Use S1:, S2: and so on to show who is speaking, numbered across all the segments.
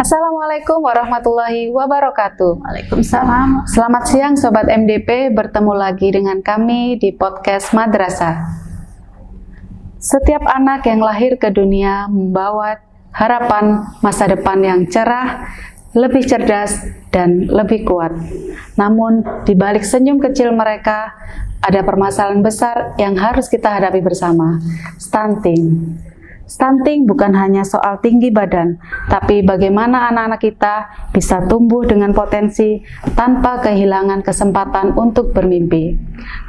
S1: Assalamualaikum warahmatullahi wabarakatuh.
S2: Waalaikumsalam.
S1: Selamat siang Sobat MDP, bertemu lagi dengan kami di podcast Madrasah. Setiap anak yang lahir ke dunia membawa harapan masa depan yang cerah, lebih cerdas, dan lebih kuat. Namun, di balik senyum kecil mereka, ada permasalahan besar yang harus kita hadapi bersama, stunting. Stunting bukan hanya soal tinggi badan, tapi bagaimana anak-anak kita bisa tumbuh dengan potensi tanpa kehilangan kesempatan untuk bermimpi.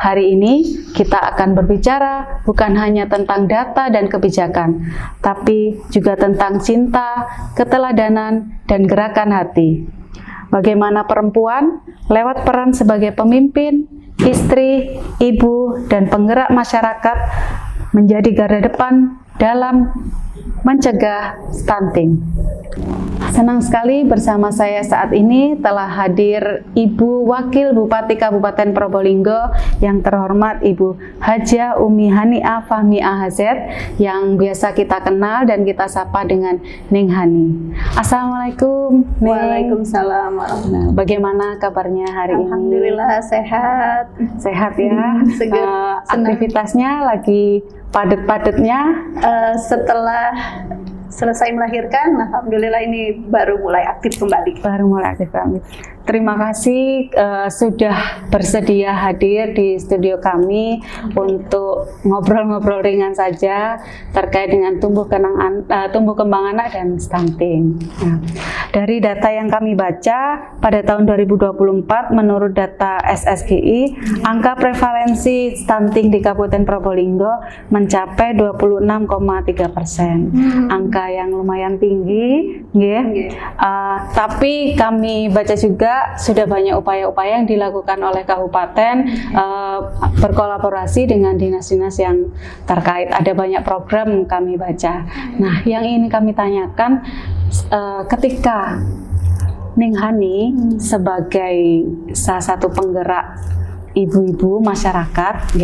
S1: Hari ini kita akan berbicara bukan hanya tentang data dan kebijakan, tapi juga tentang cinta, keteladanan, dan gerakan hati. Bagaimana perempuan lewat peran sebagai pemimpin, istri, ibu, dan penggerak masyarakat menjadi garda depan dalam mencegah stunting. Senang sekali bersama saya saat ini telah hadir Ibu Wakil Bupati Kabupaten Probolinggo yang terhormat Ibu Hajah Umi Haniah Fahmi AHZ yang biasa kita kenal dan kita sapa dengan Neng Hani. Assalamualaikum, Neng.
S2: Waalaikumsalam.
S1: Bagaimana kabarnya hari ini?
S2: Alhamdulillah sehat.
S1: Sehat ya.
S2: Segar.
S1: Aktivitasnya lagi padat-padatnya.
S2: Setelah selesai melahirkan, alhamdulillah ini baru mulai aktif kembali.
S1: Terima kasih sudah bersedia hadir di studio kami untuk ngobrol-ngobrol ringan saja terkait dengan tumbuh kembang anak dan stunting. Nah, dari data yang kami baca pada tahun 2024 menurut data SSGI, angka prevalensi stunting di Kabupaten Probolinggo mencapai 26,3%. Angka yang lumayan tinggi, tapi kami baca juga sudah banyak upaya-upaya yang dilakukan oleh kabupaten berkolaborasi dengan dinas-dinas yang terkait. Ada banyak program kami baca. Nah, yang ingin kami tanyakan, ketika Neng Hani sebagai salah satu penggerak ibu-ibu masyarakat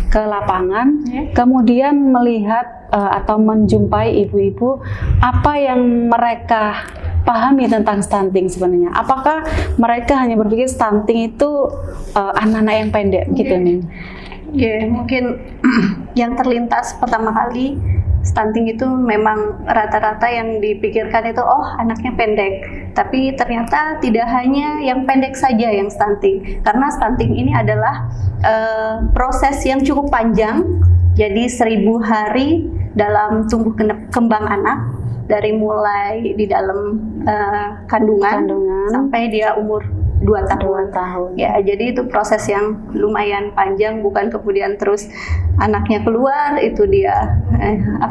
S1: ke lapangan, kemudian melihat atau menjumpai ibu-ibu, apa yang mereka pahami tentang stunting sebenarnya? Apakah mereka hanya berpikir stunting itu anak-anak yang pendek gitu nih?
S2: Mungkin yang terlintas pertama kali stunting itu memang rata-rata yang dipikirkan itu anaknya pendek, tapi ternyata tidak hanya yang pendek saja yang stunting, karena stunting ini adalah proses yang cukup panjang. Jadi 1000 hari dalam tumbuh kembang anak, dari mulai di dalam kandungan sampai dia umur 2 tahun. Ya, jadi itu proses yang lumayan panjang, bukan kemudian terus anaknya keluar itu dia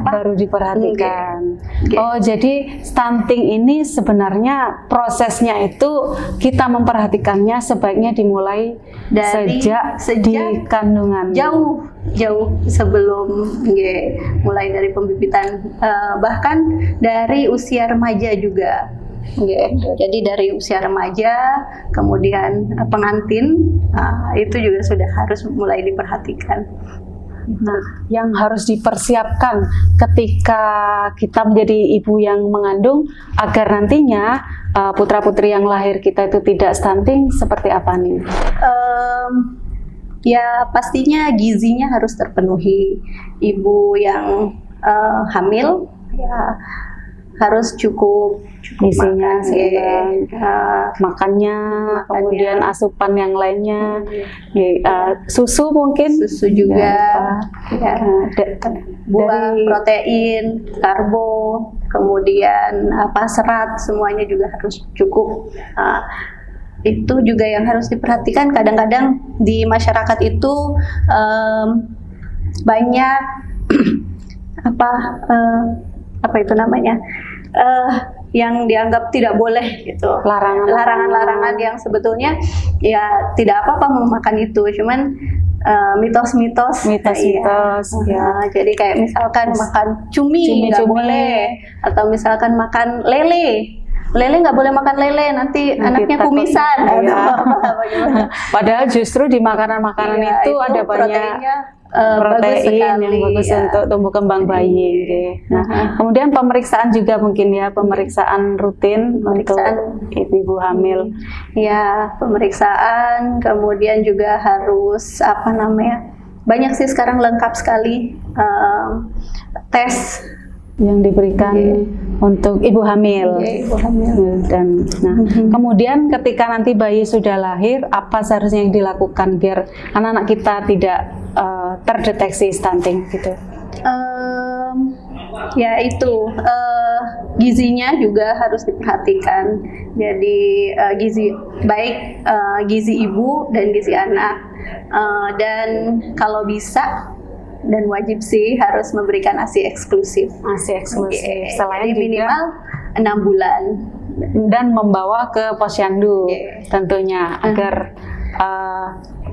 S1: baru diperhatikan. Oh, jadi stunting ini sebenarnya prosesnya itu kita memperhatikannya sebaiknya dimulai sejak di kandungan. Jauh
S2: sebelum mulai dari pembibitan, bahkan dari usia remaja juga. Jadi dari usia remaja, kemudian pengantin, itu juga sudah harus mulai diperhatikan.
S1: Nah, yang harus dipersiapkan ketika kita menjadi ibu yang mengandung agar nantinya putra-putri yang lahir kita itu tidak stunting, seperti apa nih?
S2: Ya pastinya gizinya harus terpenuhi. Ibu yang hamil ya harus cukup
S1: gizinya seimbang, makannya, kemudian asupan yang lainnya, susu mungkin,
S2: susu juga, buah, protein, karbo, kemudian serat, semuanya juga harus cukup. Itu juga yang harus diperhatikan. Kadang-kadang di masyarakat itu banyak apa itu namanya, yang dianggap tidak boleh gitu, larangan-larangan yang sebetulnya ya tidak apa-apa memakan itu, cuman mitos-mitos. Jadi kayak misalkan makan cumi nggak boleh, atau misalkan makan lele lele nggak boleh makan lele, nanti anaknya
S1: takut.
S2: kumisan.
S1: Iya.
S2: Bagaimana?
S1: Padahal justru di makanan-makanan
S2: Iya,
S1: itu ada banyak
S2: proteinnya
S1: protein
S2: bagus
S1: yang
S2: sekali,
S1: bagus
S2: ya.
S1: untuk tumbuh kembang bayi. Oke. Nah, kemudian pemeriksaan juga mungkin ya, pemeriksaan rutin
S2: Pemeriksaan.
S1: untuk ibu hamil.
S2: Ya, pemeriksaan, kemudian juga harus apa namanya? Banyak sih sekarang lengkap sekali tes
S1: Yang diberikan untuk ibu hamil.
S2: ibu hamil.
S1: Dan nah, kemudian ketika nanti bayi sudah lahir, apa seharusnya yang dilakukan biar anak-anak kita tidak terdeteksi stunting gitu?
S2: Ya itu gizinya juga harus diperhatikan. Jadi gizi baik gizi ibu dan gizi anak. Dan kalau bisa dan wajib sih harus memberikan ASI eksklusif.
S1: ASI eksklusif.
S2: Selain minimal 6 bulan.
S1: Dan membawa ke posyandu tentunya agar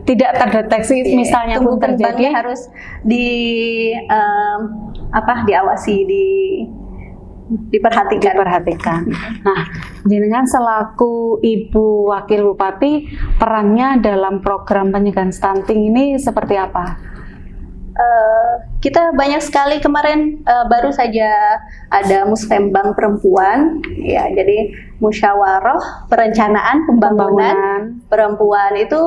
S1: tidak terdeteksi misalnya pun terjadi
S2: harus diawasi, diperhatikan.
S1: Nah, jenengan selaku ibu wakil bupati, perannya dalam program pencegahan stunting ini seperti apa?
S2: Kita banyak sekali kemarin baru saja ada Musrembang perempuan, ya, jadi musyawarah perencanaan pembangunan perempuan itu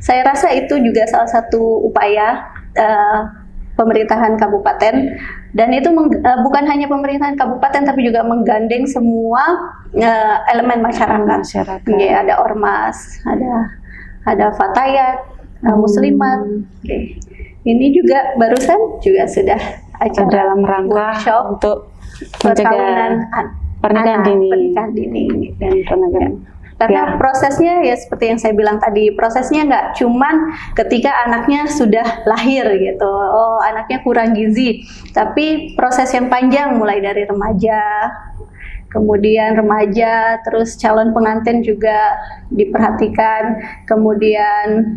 S2: saya rasa itu juga salah satu upaya pemerintahan kabupaten, dan itu bukan hanya pemerintahan kabupaten tapi juga menggandeng semua elemen masyarakat. Ya, ada ormas, ada fatayat, muslimat. Ini juga barusan juga sudah acara
S1: dalam rangka
S2: workshop
S1: untuk mencegah pernikahan dini dan pernikahan.
S2: Karena prosesnya ya seperti yang saya bilang tadi, prosesnya nggak cuman ketika anaknya sudah lahir gitu, oh anaknya kurang gizi, tapi proses yang panjang mulai dari remaja, kemudian remaja, terus calon pengantin juga diperhatikan, kemudian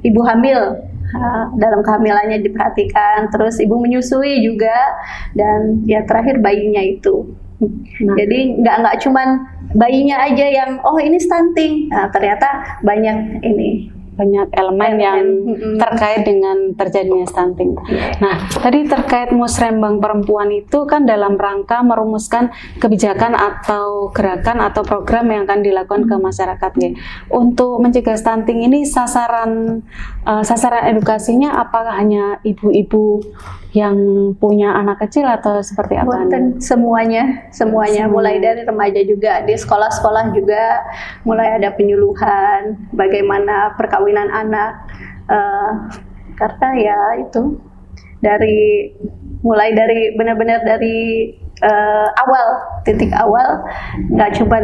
S2: ibu hamil dalam kehamilannya diperhatikan, terus ibu menyusui juga, dan ya terakhir bayinya itu. Jadi nggak cuman bayinya aja yang oh ini stunting, ternyata banyak elemen
S1: yang terkait dengan terjadinya stunting. Nah, tadi terkait Musrembang perempuan itu kan dalam rangka merumuskan kebijakan atau gerakan atau program yang akan dilakukan ke masyarakat ya. Untuk mencegah stunting ini sasaran edukasinya apakah hanya ibu-ibu yang punya anak kecil atau seperti apa?
S2: Semuanya, mulai dari remaja juga, di sekolah-sekolah juga mulai ada penyuluhan bagaimana perkawinan anak, karena ya itu mulai dari benar-benar dari titik awal, nggak cuma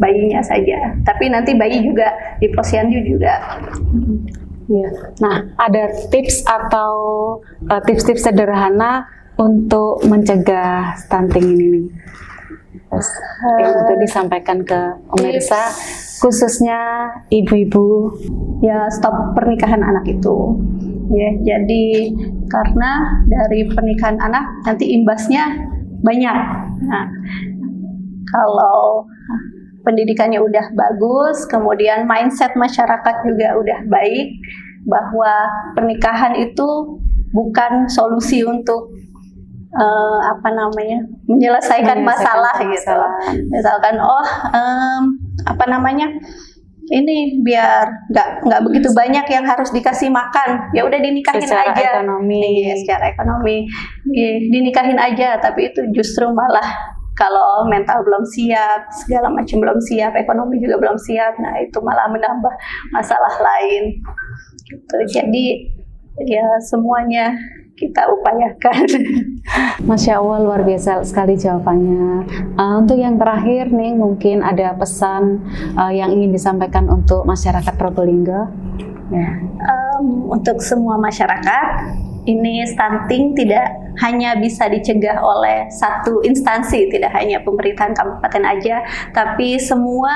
S2: bayinya saja, tapi nanti bayi juga di posyandu juga.
S1: Ya. Nah, ada tips atau tips-tips sederhana untuk mencegah stunting ini, yang untuk disampaikan ke pemirsa, khususnya ibu-ibu.
S2: Ya, stop pernikahan anak itu. Ya, jadi karena dari pernikahan anak nanti imbasnya banyak. Nah, kalau pendidikannya udah bagus, kemudian mindset masyarakat juga udah baik, bahwa pernikahan itu bukan solusi untuk menyelesaikan masalah gitu. Misalkan ini biar nggak begitu banyak yang harus dikasih makan, ya udah dinikahin
S1: secara
S2: aja.
S1: Ekonomi.
S2: Secara ekonomi dinikahin aja, tapi itu justru malah kalau mental belum siap, segala macam belum siap, ekonomi juga belum siap, nah itu malah menambah masalah lain. Gitu. Jadi ya semuanya kita upayakan.
S1: Masya Allah, luar biasa sekali jawabannya. Untuk yang terakhir nih, mungkin ada pesan yang ingin disampaikan untuk masyarakat Probolinggo. Ya.
S2: Untuk semua masyarakat, ini stunting tidak hanya bisa dicegah oleh satu instansi, tidak hanya pemerintahan kabupaten aja, tapi semua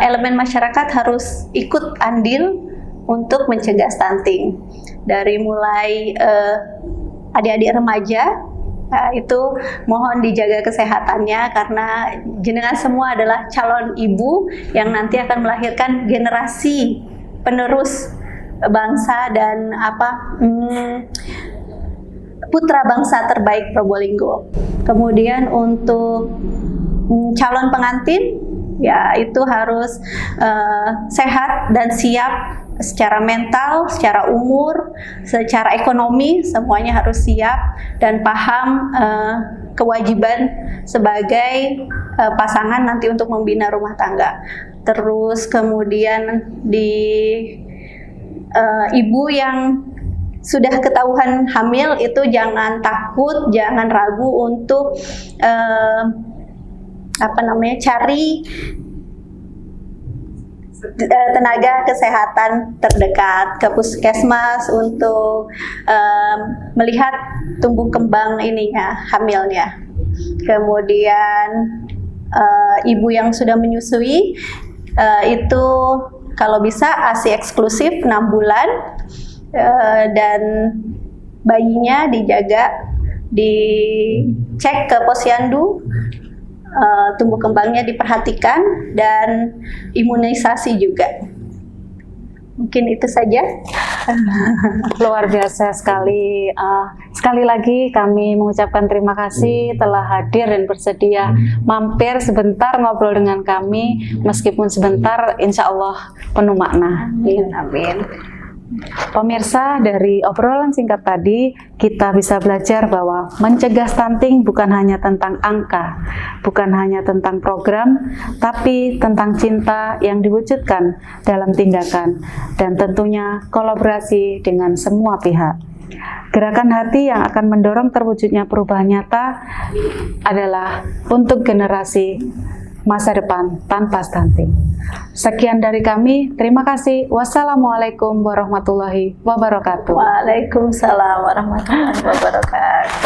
S2: elemen masyarakat harus ikut andil untuk mencegah stunting. Dari mulai adik-adik remaja, Nah, itu mohon dijaga kesehatannya karena jenengan semua adalah calon ibu yang nanti akan melahirkan generasi penerus bangsa dan putra bangsa terbaik Probolinggo. Kemudian untuk calon pengantin, ya itu harus sehat dan siap secara mental, secara umur, secara ekonomi, semuanya harus siap dan paham kewajiban sebagai pasangan nanti untuk membina rumah tangga. Terus kemudian di ibu yang sudah ketahuan hamil itu jangan takut, jangan ragu untuk cari tenaga kesehatan terdekat ke puskesmas untuk melihat tumbuh kembang hamilnya. Kemudian ibu yang sudah menyusui itu kalau bisa ASI eksklusif 6 bulan dan bayinya dijaga, dicek ke posyandu, tumbuh kembangnya diperhatikan dan imunisasi juga. Mungkin itu saja.
S1: Luar biasa sekali. Sekali lagi kami mengucapkan terima kasih telah hadir dan bersedia mampir sebentar ngobrol dengan kami, meskipun sebentar, insya Allah penuh makna.
S2: Amin. Amin.
S1: Pemirsa, dari obrolan singkat tadi kita bisa belajar bahwa mencegah stunting bukan hanya tentang angka, bukan hanya tentang program, tapi tentang cinta yang diwujudkan dalam tindakan dan tentunya kolaborasi dengan semua pihak. Gerakan hati yang akan mendorong terwujudnya perubahan nyata adalah untuk generasi masa depan tanpa stunting. Sekian dari kami, terima kasih. Wassalamualaikum warahmatullahi wabarakatuh.
S2: Waalaikumsalam warahmatullahi wabarakatuh.